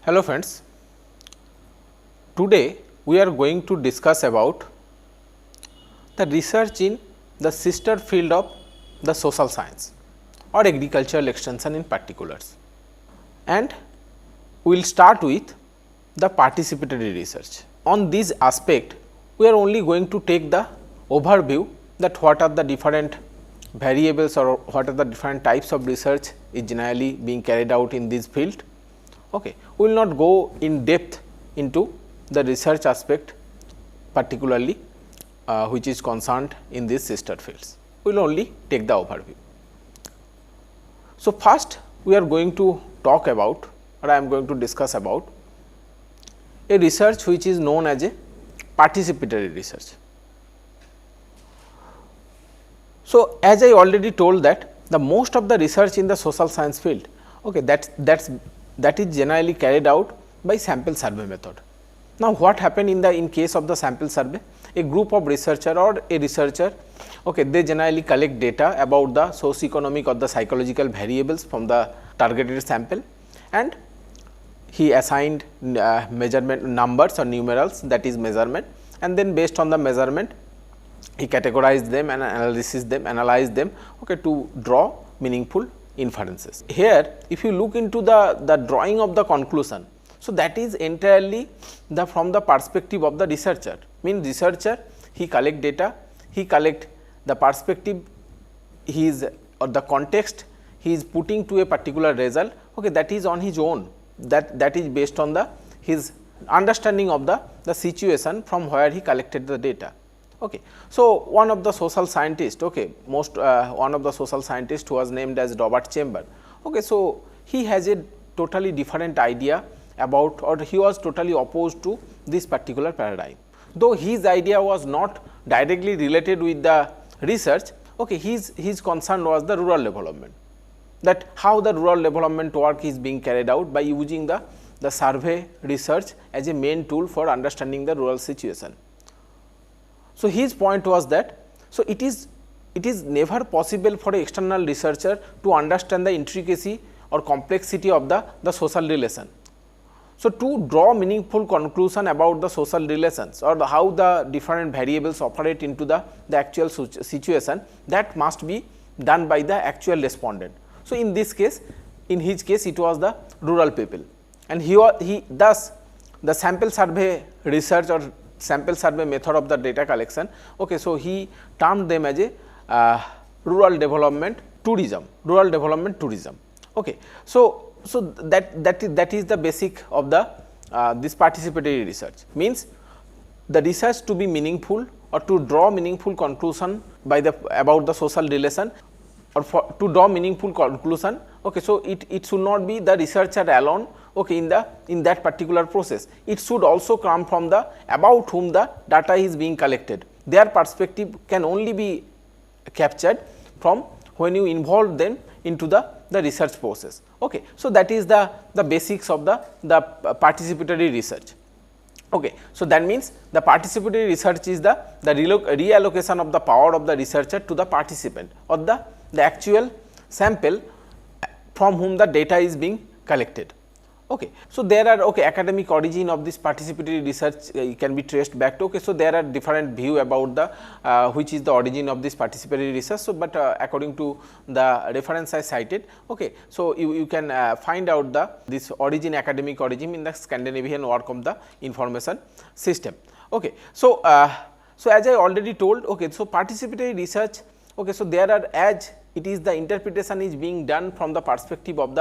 Hello friends, today we are going to discuss about the research in the sister field of the social science or agricultural extension in particulars, and we will start with the participatory research. On this aspect, we are only going to take the overview that what are the different variables or what are the different types of research is generally being carried out in this field. Okay. We will not go in depth into the research aspect particularly which is concerned in these sister fields. We will only take the overview. So, first we are going to talk about, or I am going to discuss about a research which is known as a participatory research. So, as I already told that the most of the research in the social science field, okay, that is generally carried out by sample survey method. Now, what happened in case of the sample survey? A group of researcher or a researcher, okay, they generally collect data about the socio-economic or the psychological variables from the targeted sample, and he assigned measurement numbers or numerals, that is measurement, and then based on the measurement he categorized them and analyzed them, okay, to draw meaningful inferences. Here if you look into the drawing of the conclusion, so that is entirely from the perspective of the researcher. Means researcher, he collect data, he collect the perspective, he is or the context he is putting to a particular result, okay, that is on his own, that is based on his understanding of the situation from where he collected the data. Okay. So, one of the social scientists, okay, one of the social scientists who was named as Robert Chamber, okay, so he has a totally different idea about, or he was totally opposed to this particular paradigm. Though his idea was not directly related with the research, okay, his concern was the rural development, that how the rural development work is being carried out by using the survey research as a main tool for understanding the rural situation. So, his point was that, so it is never possible for an external researcher to understand the intricacy or complexity of the social relation. So, to draw meaningful conclusion about the social relations or how the different variables operate into the actual situation, that must be done by the actual respondent. So, in this case, in his case it was the rural people, and he thus the sample survey research or sample survey method of the data collection, okay, so he termed them as a rural development tourism. Okay. So, that is the basic of the this participatory research. Means the research to be meaningful or to draw meaningful conclusion about the social relation, or to draw meaningful conclusion, okay, so it should not be the researcher alone, okay, in that particular process. It should also come from the about whom the data is being collected. Their perspective can only be captured from when you involve them into the research process. Okay. So, that is the basics of the participatory research. Okay. So, that means the participatory research is the reallocation of the power of the researcher to the participant or the actual sample from whom the data is being collected. Okay. So, there are, okay, academic origin of this participatory research can be traced back to, okay, so there are different view about the which is the origin of this participatory research. So, but according to the reference I cited, okay, so you can find out this academic origin in the Scandinavian work of the information system. Okay. So, so as I already told, okay, so participatory research, okay, so there are, as it is the interpretation is being done from the perspective of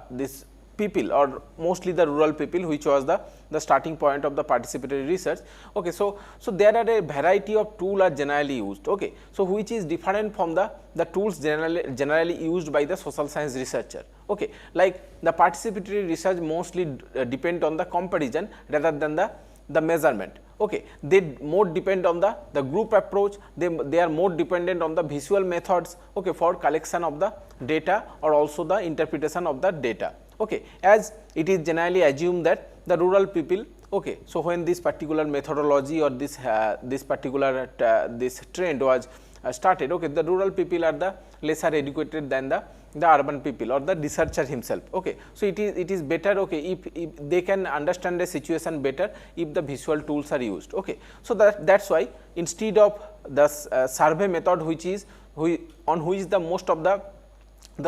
this people, or mostly the rural people, which was the starting point of the participatory research. Okay. So, there are a variety of tools are generally used, okay, so which is different from the tools generally used by the social science researcher. Okay. Like the participatory research mostly depend on the comparison rather than the measurement. Okay. They more depend on the group approach, they are more dependent on the visual methods, okay, for collection of the data or also the interpretation of the data. Okay. As it is generally assumed that the rural people, okay, so when this particular methodology or this particular this trend was started, okay, the rural people are lesser educated than the urban people or the researcher himself. Okay. So it is better, okay, if they can understand the situation better if the visual tools are used. Okay. So that's why instead of the survey method on which the most of the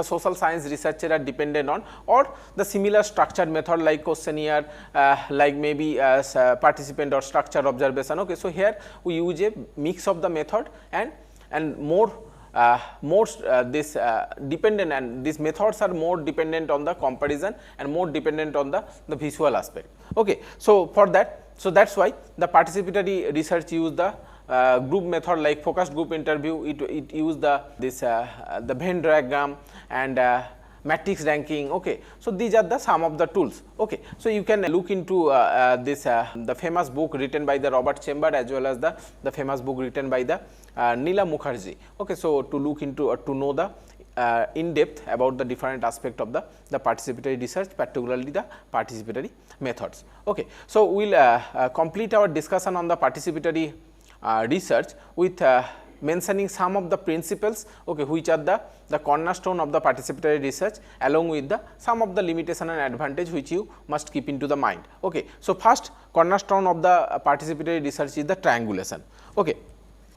social science researcher are dependent on, or the similar structured method like questionnaire, like maybe participant or structure observation. Okay. So here we use a mix of the method and more this dependent, and these methods are more dependent on the comparison and more dependent on the visual aspect. Okay. So for that, so that's why the participatory research use the group method like focused group interview. It use the Venn diagram and matrix ranking. Okay. So these are the some of the tools. Okay. So you can look into this the famous book written by the Robert Chamber, as well as the famous book written by the Neela Mukherjee. Okay. So to look into to know the in depth about the different aspect of the participatory research, particularly the participatory methods. Okay. So we'll complete our discussion on the participatory research with mentioning some of the principles, okay, which are the cornerstone of the participatory research, along with the some of the limitation and advantage which you must keep into the mind. Okay. So first cornerstone of the participatory research is the triangulation. Okay.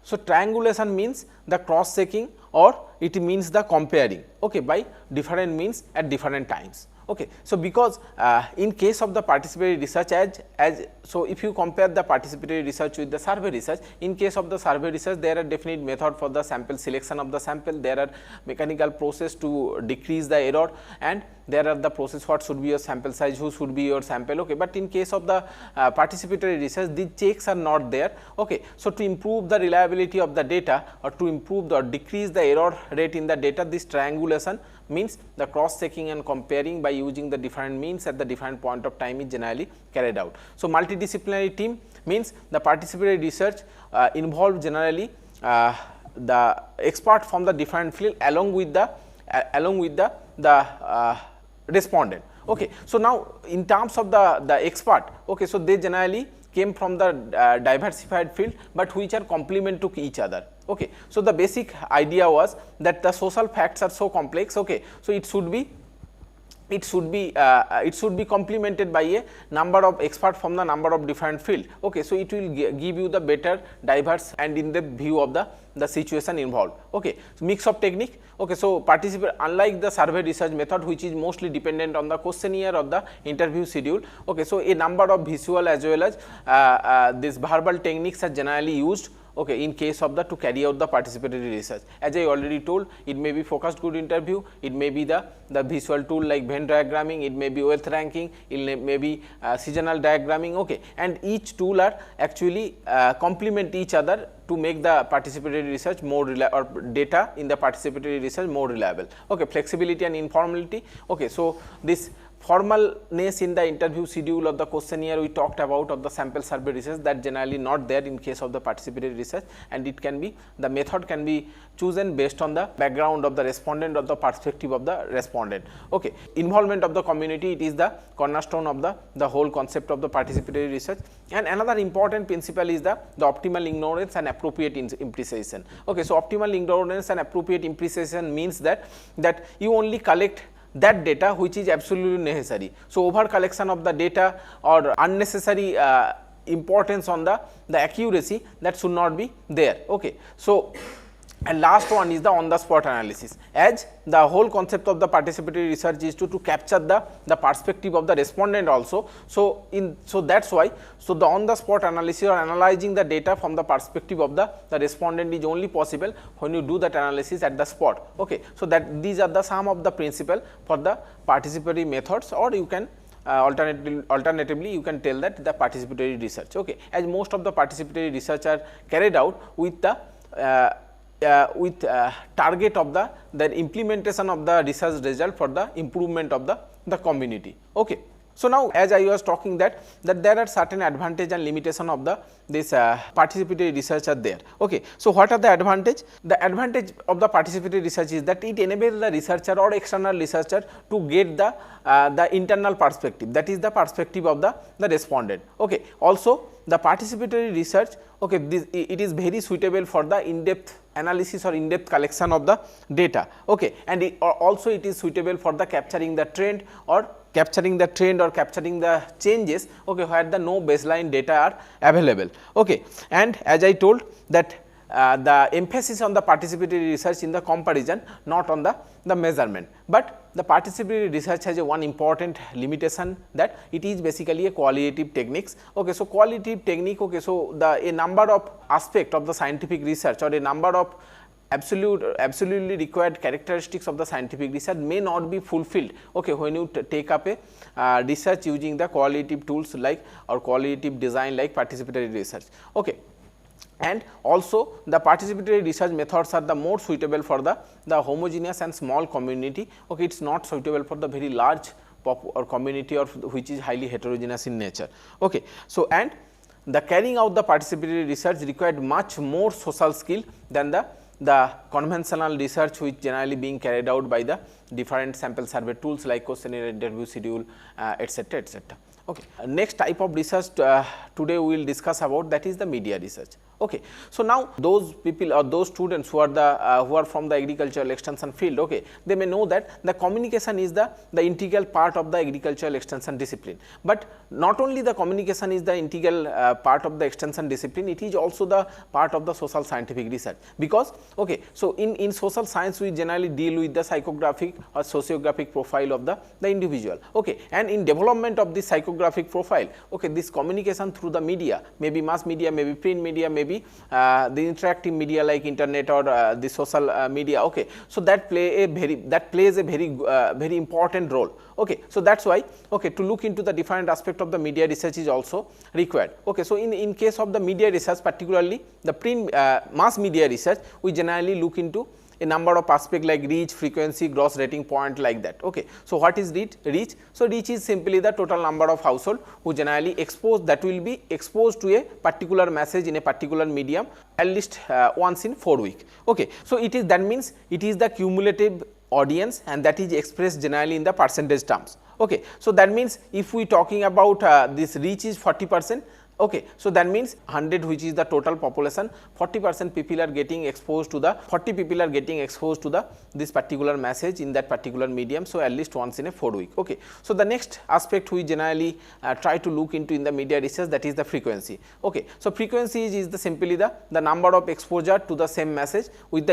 So triangulation means the cross checking, or it means the comparing, okay, by different means at different times. Okay. So because in case of the participatory research, as so if you compare the participatory research with the survey research, in case of the survey research there are definite method for the sample selection of the sample, there are mechanical process to decrease the error, and there are the process what should be your sample size, who should be your sample. Okay. But in case of the participatory research, these checks are not there. Okay. So to improve the reliability of the data, or to improve or decrease the error rate in the data, this triangulation means the cross checking and comparing by using the different means at the different point of time is generally carried out. So multidisciplinary team means the participatory research involve generally the expert from the different field along with the respondent. Okay. So now in terms of the expert, okay, so they generally came from the diversified field, but which are complement to each other. Okay. So the basic idea was that the social facts are so complex. Okay. So it should be complemented by a number of experts from the number of different field. Okay. So it will give you the better, diverse and in-depth view of the situation involved. Okay. So mix of technique. Okay. So unlike the survey research method, which is mostly dependent on the questionnaire or the interview schedule. Okay. So a number of visual as well as these verbal techniques are generally used. Okay, in case of to carry out the participatory research. As I already told, it may be focused group interview, it may be the visual tool like Venn diagramming, it may be wealth ranking, it may be seasonal diagramming. Okay, and each tool are actually complement each other to make the participatory research more reliable, or data in the participatory research more reliable. Okay, flexibility and informality. Okay, so this formalness in the interview schedule or the questionnaire we talked about, of the sample survey research, that generally not there in case of the participatory research, and it can be, the method can be chosen based on the background of the respondent or the perspective of the respondent. Okay. Involvement of the community, it is the cornerstone of the whole concept of the participatory research. And another important principle is the optimal ignorance and appropriate imprecision. Okay. So optimal ignorance and appropriate imprecision means that you only collect that data which is absolutely necessary. So over collection of the data or unnecessary importance on the accuracy, that should not be there. Okay. So and last one is the on the spot analysis, as the whole concept of the participatory research is to capture the perspective of the respondent also. So that's why, so the on the spot analysis or analyzing the data from the perspective of the respondent is only possible when you do that analysis at the spot. Okay. So that these are the some of the principle for the participatory methods, or you can alternatively you can tell that the participatory research. Okay. As most of the participatory research are carried out with the target of the implementation of the research result for the improvement of the community. Okay. So now as I was talking that there are certain advantage and limitation of the this participatory research are there. Okay. So what are the advantage? The advantage of the participatory research is that it enables the researcher or external researcher to get the internal perspective, that is the perspective of the respondent. Okay. Also the participatory research, okay, it is very suitable for the in-depth analysis or in-depth collection of the data. Okay. And also it is suitable for the capturing the trend or capturing the changes, okay, where the no baseline data are available. Okay. And as I told that the emphasis on the participatory research in the comparison, not on the measurement. But the participatory research has a one important limitation, that it is basically a qualitative techniques. Okay. So qualitative technique, okay, so a number of aspect of the scientific research or a number of absolutely required characteristics of the scientific research may not be fulfilled, okay, when you take up a research using the qualitative tools like or qualitative design like participatory research. Okay. And also the participatory research methods are the more suitable for the homogeneous and small community. Okay. It is not suitable for the very large or community or which is highly heterogeneous in nature. Okay. So and the carrying out the participatory research required much more social skill than the conventional research which generally being carried out by the different sample survey tools like questionnaire, interview schedule, etc., etc. Okay. Next type of research today we will discuss about, that is the media research. Okay. So now those people or those students who are who are from the agricultural extension field, okay, they may know that the communication is the integral part of the agricultural extension discipline. But not only the communication is the integral part of the extension discipline, it is also the part of the social scientific research, because okay, so in social science we generally deal with the psychographic or sociographic profile of the individual. Okay. And in development of this psychographic profile, okay, this communication through the media, maybe mass media, maybe print media, maybe the interactive media like internet or the social media. Okay. So that plays a very important role. Okay. So that's why, okay, to look into the different aspect of the media research is also required. Okay. So in case of the media research, particularly the print mass media research, we generally look into a number of aspects like reach, frequency, gross rating point, like that. Okay. So what is reach? So reach is simply the total number of household who generally will be exposed to a particular message in a particular medium at least once in 4 weeks. Okay. So that means it is the cumulative audience, and that is expressed generally in the percentage terms. Okay. So that means if we talking about this reach is 40%. Okay. So that means 100, which is the total population, 40% people are getting exposed to this particular message in that particular medium. So at least once in a 4 week. Okay. So the next aspect we generally try to look into in the media research, that is the frequency. Okay. So frequency is simply the number of exposure to the same message which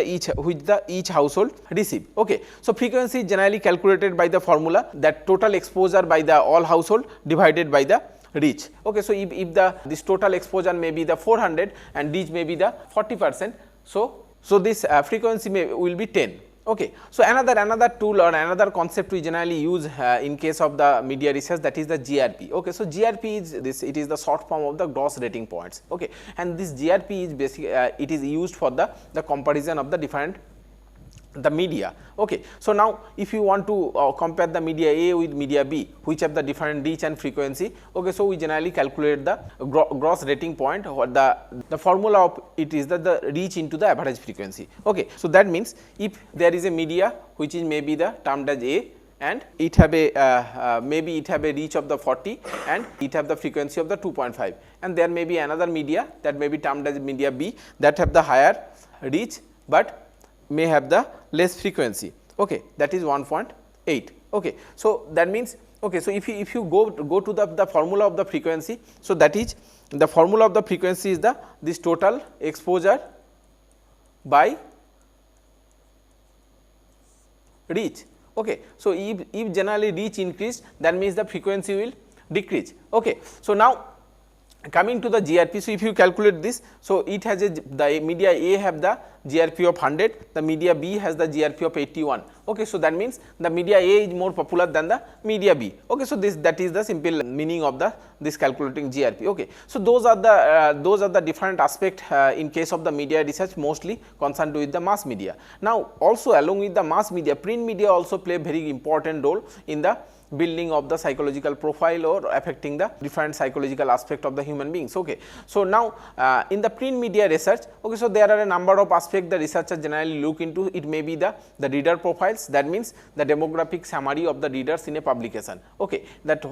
each household receive. Okay. So frequency is generally calculated by the formula, that total exposure by the all household divided by the reach. Okay. So if this total exposure may be the 400 and reach may be the 40%, so this frequency will be 10. Okay. So another tool or another concept we generally use in case of the media research, that is the GRP. Okay. So GRP is it is the short form of the gross rating points. Okay. And this GRP is basically it is used for the comparison of the different media. Okay. So now if you want to compare the media A with media B, which have the different reach and frequency. Okay. So we generally calculate the gross rating point, or the formula of it is the reach into the average frequency. Okay. So that means if there is a media which is maybe the termed as A, and it have a maybe it have a reach of the 40 and it have the frequency of the 2.5, and there may be another media that may be termed as media B that have the higher reach but may have the less frequency. Okay. That is 1.8. Okay. So that means, okay, so if you go to the formula of the frequency, so that is the formula of the frequency is this total exposure by reach. Okay. So if generally reach increase, that means the frequency will decrease. Okay. So now coming to the GRP, so if you calculate this, so it has the media A have the GRP of 100, the media B has the GRP of 81. Okay, so that means the media A is more popular than the media B. Okay, so that is the simple meaning of this calculating GRP. Okay, so those are the different aspect in case of the media research, mostly concerned with the mass media. Now, also along with the mass media, print media also play a very important role in the building of the psychological profile or affecting the different psychological aspect of the human beings. Okay, so now in the print media research, okay, so there are a number of aspects the researchers generally look into. It may be the reader profiles, that means the demographic summary of the readers in a publication. Okay, that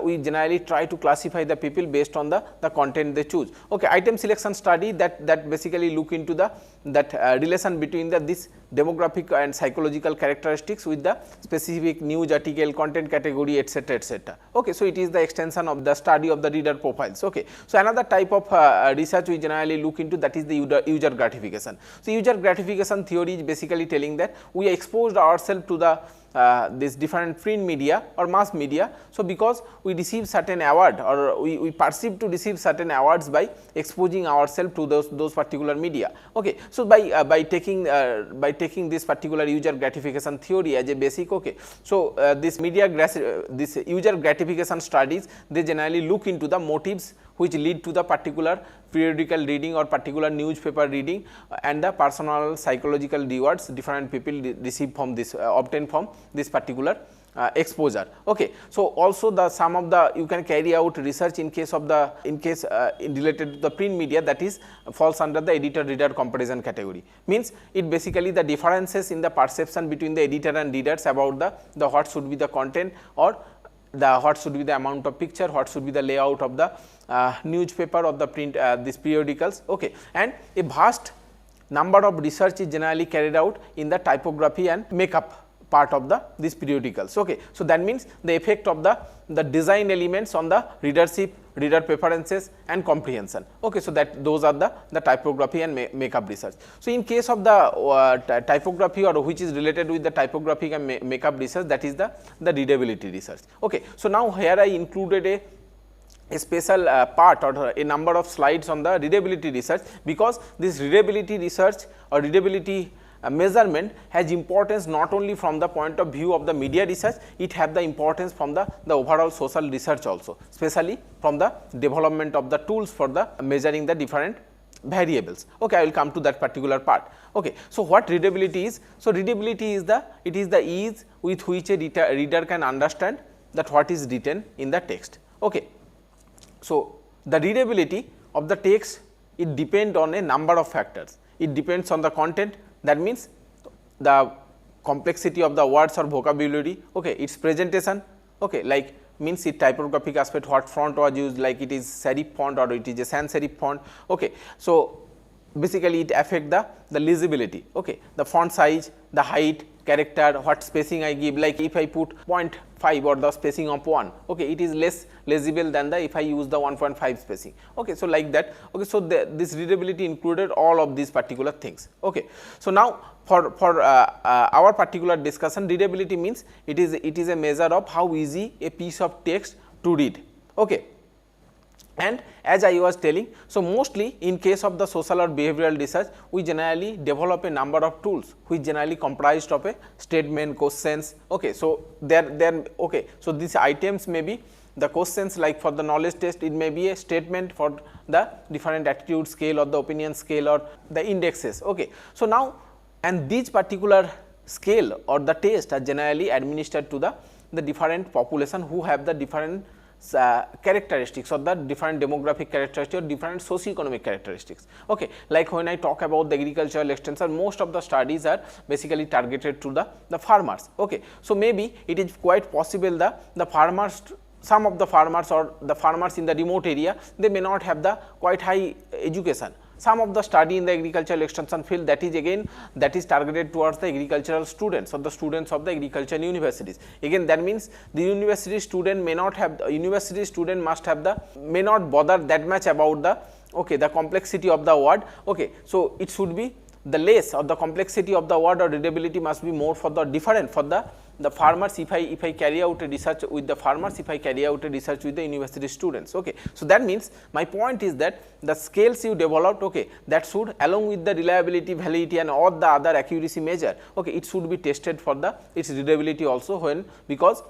we generally try to classify the people based on the content they choose. Okay, item selection study that basically look into the relation between this demographic and psychological characteristics with the specific news article, content category, etc., etc. Okay, so it is the extension of the study of the reader profiles. Okay, so another type of research we generally look into, that is the user gratification. So user gratification theory is basically telling that we exposed ourselves to the this different print media or mass media. So because we receive certain award, or we perceive to receive certain awards by exposing ourselves to those particular media. Okay, so by taking this particular user gratification theory as a basic. Okay, so this user gratification studies, they generally look into the motives which lead to the particular periodical reading or particular newspaper reading, and the personal psychological rewards different people receive from this obtain from this particular exposure. Okay, so also some of the you can carry out research in case related to the print media, that is falls under the editor reader comparison category. Means it basically the differences in the perception between the editor and readers about the what should be the content, or what should be the amount of picture, what should be the layout of the newspaper or the print these periodicals. Okay, and a vast number of research is generally carried out in the typography and makeup part of these periodicals. Okay, so that means the effect of the design elements on the readership, reader preferences and comprehension. Okay, so that those are the typography and makeup research. So in case of the typography, or which is related with the typographic and makeup research, that is the readability research. Okay, so now here I included a special part or a number of slides on the readability research, because this readability research or readability measurement has importance not only from the point of view of the media research, it have the importance from the overall social research also, especially from the development of the tools for the measuring the different variables. Okay, I will come to that particular part. Okay, so what readability is? So readability is the ease with which a reader can understand that what is written in the text. Okay, so the readability of the text, it depends on a number of factors. It depends on the content, that means the complexity of the words or vocabulary. Okay, its presentation. Okay, like means it typographic aspect, what font was used, like it is serif font or it is a sans serif font. Okay, so basically it affect the legibility. Okay, the font size, the height, character, what spacing I give, like if I put 0.5 or the spacing of 1, okay, it is less legible than if I use the 1.5 spacing. Okay, so like that. Okay, so this readability included all of these particular things. Okay, so now for our particular discussion, readability means it is a measure of how easy a piece of text to read. Okay. And as I was telling, so mostly in case of the social or behavioral research, we generally develop a number of tools which generally comprised of a statement, questions. Okay, so okay, so these items may be the questions, like for the knowledge test, it may be a statement for the different attitude scale or the opinion scale or the indexes. Okay, so now, and these particular scale or the test are generally administered to the different population who have the different characteristics or the different demographic characteristics or different socio-economic characteristics. Okay, like when I talk about the agricultural extension, most of the studies are basically targeted to the farmers. Okay, so maybe it is quite possible the farmers, some of the farmers or the farmers in the remote area, they may not have the quite high education. Some of the study in the agricultural extension field, that is targeted towards the agricultural students or the students of the agricultural universities. Again, that means the university student may not have, may not bother that much about the complexity of the word. Okay, so it should be the less or the complexity of the word or readability must be more for the different for the farmers if I carry out a research with the farmers, if I carry out a research with the university students. Okay. So, that means my point is that the scales you developed, okay, that should along with the reliability, validity and all the other accuracy measure, okay, it should be tested for the its readability also when, because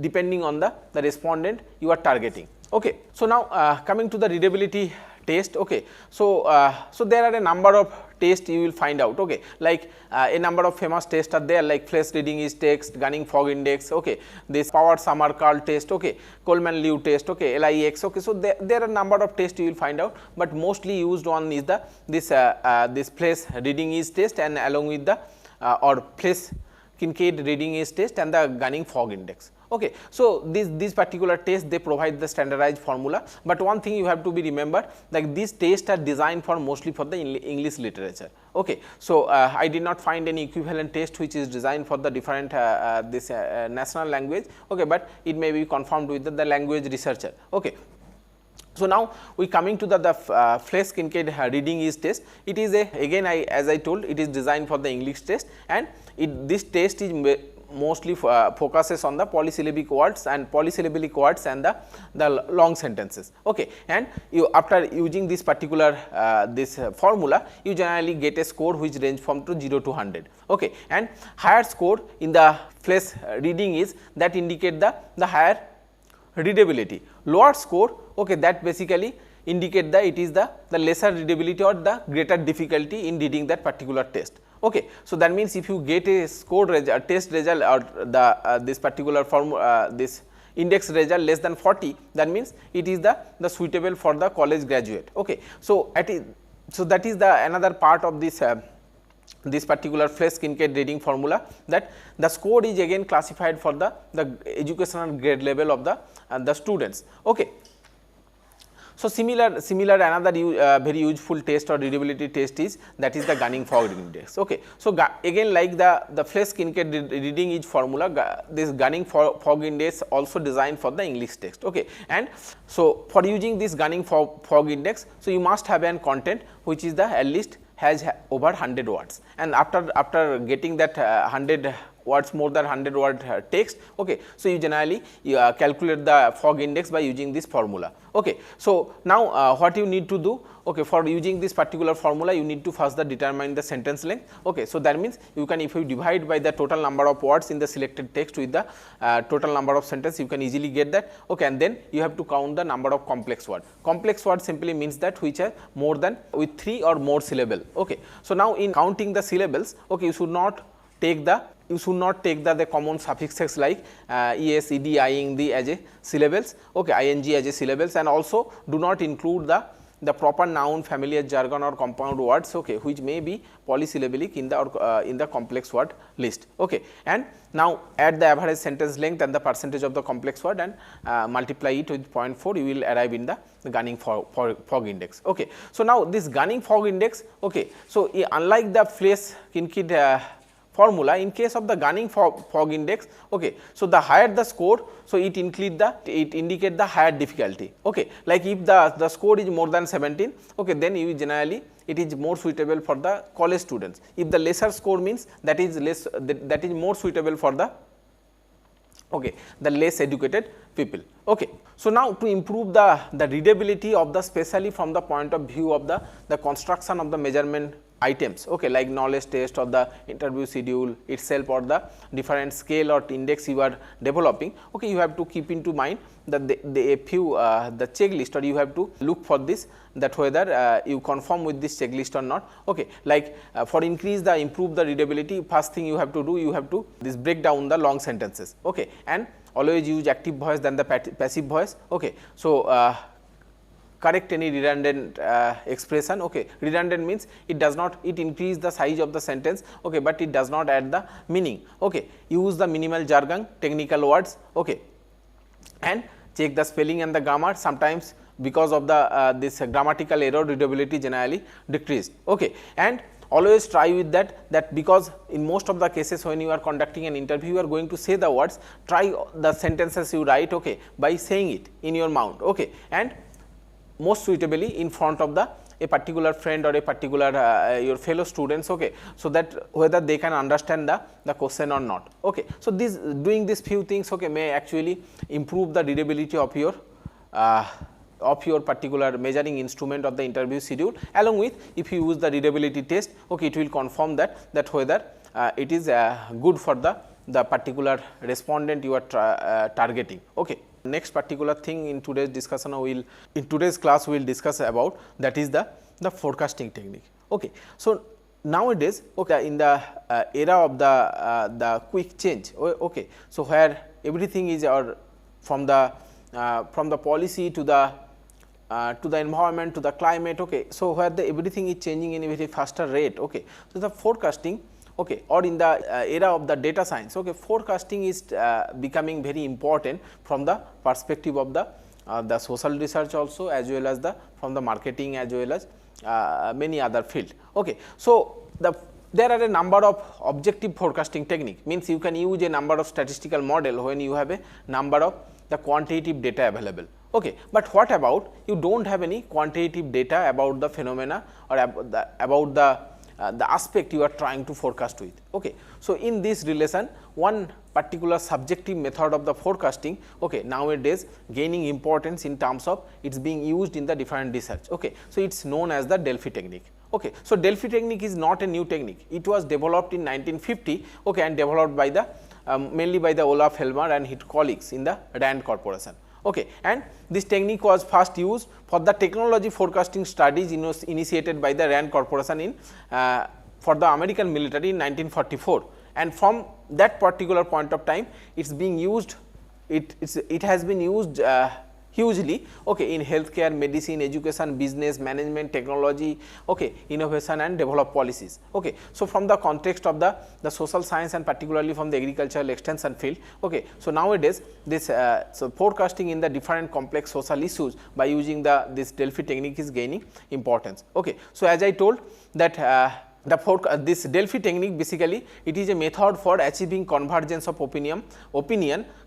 depending on the respondent you are targeting. Okay. So, now coming to the readability test. Okay. So, so there are a number of tests you will find out, okay, like a number of famous tests are there, like Flesch reading is text, Gunning Fog Index, okay, this Power Sammarkand test, okay, Coleman Liu test, okay, LIX, okay. So, there are a number of tests you will find out, but mostly used one is the this Flesch reading is test and along with the or Flesch Kincaid reading is test and the Gunning Fog Index. Okay. So, these particular tests they provide the standardized formula, but one thing you have to be remember, like these tests are designed for mostly for the English literature. Okay. So, I did not find any equivalent test which is designed for the different this national language, okay, but it may be confirmed with the language researcher. Okay. So, now we coming to the Flesch Kincaid reading is test. It is a again as I told, it is designed for the English test, and this test is mostly focuses on the polysyllabic words and polysyllabic words and the long sentences. Okay. And you after using this particular this formula, you generally get a score which range from 0 to 100. Okay. And higher score in the Flesch reading is that indicate the higher readability. Lower score, okay, that basically indicate that it is the lesser readability or the greater difficulty in reading that particular test. Okay. So, that means if you get a score result, test result or the this particular form this index result less than 40, that means it is the suitable for the college graduate. Okay. So, so that is the another part of this this particular Flesch Kincaid reading formula, that the score is again classified for the educational grade level of the students. Okay. So, similar another very useful test or readability test is that is the Gunning Fog Index. Okay. So, again like the Flesch Kincaid reading is formula, this Gunning Fog Index also designed for the English text. Okay. And so, for using this Gunning Fog Index, so you must have an content which is the at least has over 100 words, and after getting that 100 words, more than 100 word text. Okay. So, you generally calculate the fog index by using this formula. Okay. So, now what you need to do, okay, for using this particular formula, you need to first determine the sentence length. Okay. So, that means you can, if you divide by the total number of words in the selected text with the total number of sentence, you can easily get that. Okay. And then you have to count the number of complex words. Complex word simply means that which are more than with 3 or more syllable. Okay. So, now in counting the syllables, okay, you should not take the common suffixes like es, ed, ing, the as a syllables, okay, ing as a syllables, and also do not include the proper noun, familiar jargon or compound words, okay, which may be polysyllabic in the complex word list. Okay. And now add the average sentence length and the percentage of the complex word and multiply it with 0.4, you will arrive in the Gunning Fog Index. Okay. So, now this Gunning Fog Index, okay, so unlike the Flesch Kincaid formula, in case of the Gunning Fog Index, okay, so the higher the score, so it indicate the higher difficulty. Okay. Like if the score is more than 17, okay, then you generally it is more suitable for the college students. If the lesser score means that is more suitable for the, okay, the less educated people. Okay. So, now to improve the readability of the, especially from the point of view of the construction of the measurement items, okay, like knowledge test or the interview schedule itself or the different scale or index you are developing, okay, you have to keep into mind that the checklist, or you have to look for this, that whether you conform with this checklist or not. Okay. Like for improve the readability, first thing you have to do, you have to break down the long sentences. Okay. And always use active voice than the passive voice. Okay. So, correct any redundant expression. Okay. Redundant means it does not, it increase the size of the sentence, okay, but it does not add the meaning. Okay. Use the minimal jargon, technical words, okay, and check the spelling and the grammar. Sometimes because of the this grammatical error, readability generally decreased. Okay. And always try with that because in most of the cases when you are conducting an interview, you are going to say the words, try the sentences you write, okay, by saying it in your mouth. Okay. And most suitably in front of the a particular friend or a particular your fellow students, okay, so that whether they can understand the question or not. Okay. So, this doing these few things, okay, may actually improve the readability of your particular measuring instrument of the interview schedule. Along with, if you use the readability test, okay, it will confirm that whether it is good for the particular respondent you are targeting. Okay. Next particular thing in today's discussion, in today's class we will discuss about, that is the forecasting technique. Okay. So, nowadays, okay, in the era of the quick change, okay, so where everything is from the policy to the environment to the climate, okay, so where everything is changing in a very faster rate. Okay. So, the forecasting, okay, or in the era of the data science, okay, forecasting is becoming very important from the perspective of the social research also, as well as from the marketing, as well as many other field. Okay. So, there are a number of objective forecasting technique, means you can use a number of statistical model when you have a number of the quantitative data available. Okay. But what about you do not have any quantitative data about the phenomena or about the aspect you are trying to forecast with. Okay. So, in this relation, one particular subjective method of the forecasting, okay, nowadays gaining importance in terms of its being used in the different research. Okay. So, it is known as the Delphi technique. Okay. So, Delphi technique is not a new technique, it was developed in 1950, okay, and developed by the mainly by the Olaf Helmer and his colleagues in the Rand Corporation. Okay. And this technique was first used for the technology forecasting studies initiated by the Rand Corporation in for the American military in 1944, and from that particular point of time it is being used, it has been used hugely, okay, in healthcare, medicine, education, business, management, technology, okay, innovation and develop policies. Okay. So, from the context of the social science and particularly from the agricultural extension field. Okay. So, nowadays this so forecasting in the different complex social issues by using this Delphi technique is gaining importance. Okay. So, as I told that this Delphi technique, basically it is a method for achieving convergence of opinion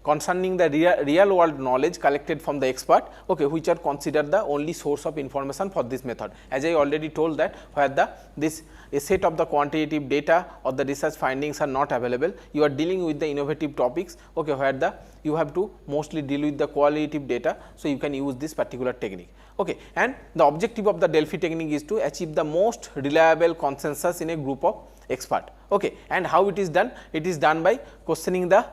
concerning the real world knowledge collected from the expert, okay, which are considered the only source of information for this method. As I already told that where this a set of the quantitative data or the research findings are not available, you are dealing with the innovative topics, okay, where you have to mostly deal with the qualitative data. So, you can use this particular technique. Okay. And the objective of the Delphi technique is to achieve the most reliable consensus in a group of expert. Okay. And how it is done? It is done by questioning the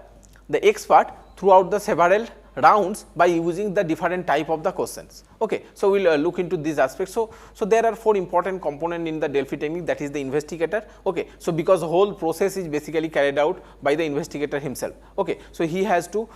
expert throughout the several rounds by using the different type of the questions. Okay. So, we will look into these aspects. So, there are 4 important components in the Delphi technique, that is the investigator. Okay. So, because the whole process is basically carried out by the investigator himself. Okay. So, he has to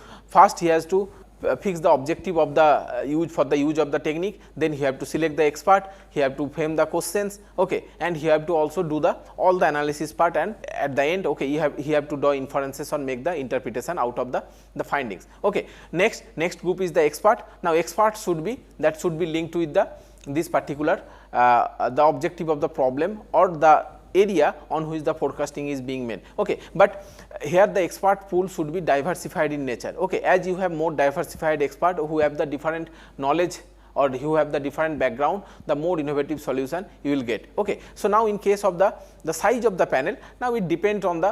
fix the objective of the use of the technique, then he have to select the expert, he have to frame the questions, okay, and he have to also do all the analysis part, and at the end, okay, he have to do inferences or make the interpretation out of the findings. Okay. Next group is the expert. Now, expert should be linked with this particular the objective of the problem or the area on which the forecasting is being made. Okay. But here the expert pool should be diversified in nature. Okay. As you have more diversified expert who have the different knowledge or who have the different background, the more innovative solution you will get. Okay. So, now in case of the size of the panel, now it depends on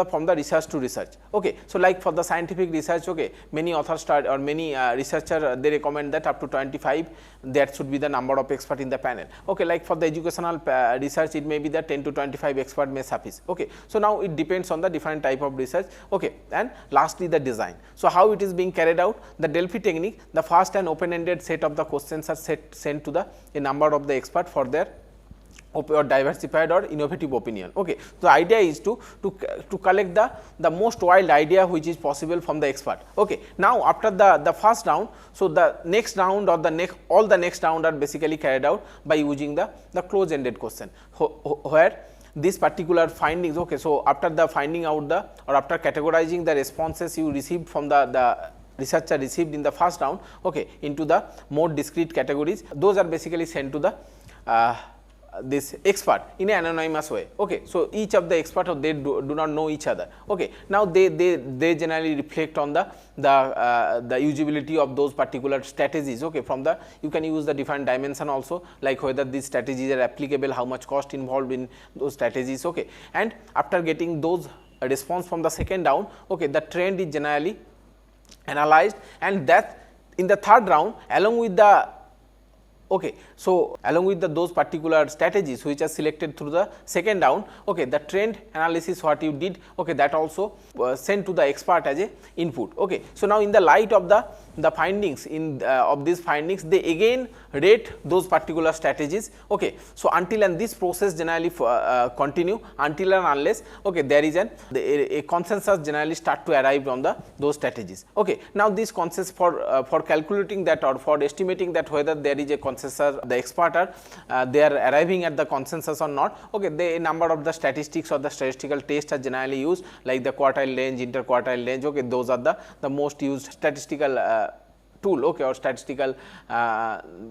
from the research to research. Okay. So, like for the scientific research, okay, many authors or many researcher they recommend that up to 25 that should be the number of expert in the panel. Okay. Like for the educational research, it may be that 10 to 25 expert may suffice. Okay. So, now it depends on the different type of research. Okay. And lastly the design. So, how it is being carried out? The Delphi technique, the first and open ended set of the questions are sent to a number of the expert for their or diversified or innovative opinion. Okay. So, the idea is to collect the most wild idea which is possible from the expert. Okay. Now, after the first round, so the next round or all the next round are basically carried out by using the close ended question, where this particular findings. Okay. So, after the finding out or after categorizing the responses you received from the researcher received in the first round, okay, into the more discrete categories, those are basically sent to the this expert in an anonymous way. Okay, so each of the expert they do not know each other. Okay, now they generally reflect on the usability of those particular strategies. Okay, from the you can use the different dimension also, like whether these strategies are applicable, how much cost involved in those strategies. Okay, and after getting those response from the second round, okay, the trend is generally analyzed, and that in the third round, along with the okay, so along with those particular strategies which are selected through the second round, okay, the trend analysis what you did, okay, that also sent to the expert as a input. Okay, so now in the light of the findings in of these findings, they again rate those particular strategies. Okay, so until and this process generally continue until and unless, okay, there is a consensus generally start to arrive on those strategies. Okay, now this consensus for calculating that or for estimating that whether there is a consensus, the expert are they are arriving at the consensus or not. Okay, the number of the statistics or the statistical tests are generally used, like the quartile range, interquartile range. Okay, those are the most used statistical tool, okay, or statistical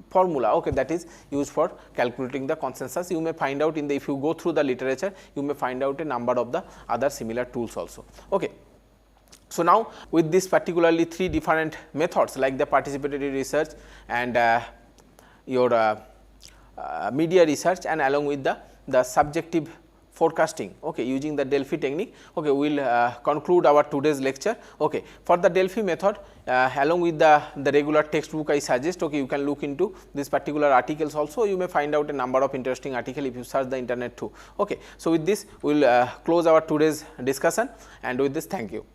formula, okay, that is used for calculating the consensus. You may find out in the, if you go through the literature, you may find out a number of the other similar tools also. Okay. So now with this particularly 3 different methods, like the participatory research and your media research, and along with the subjective forecasting, okay, using the Delphi technique, okay, we will conclude our today's lecture. Okay, for the Delphi method, along with the regular textbook, I suggest, okay, you can look into this particular articles also. You may find out a number of interesting article if you search the internet too. Okay, so with this we will close our today's discussion, and with this, thank you.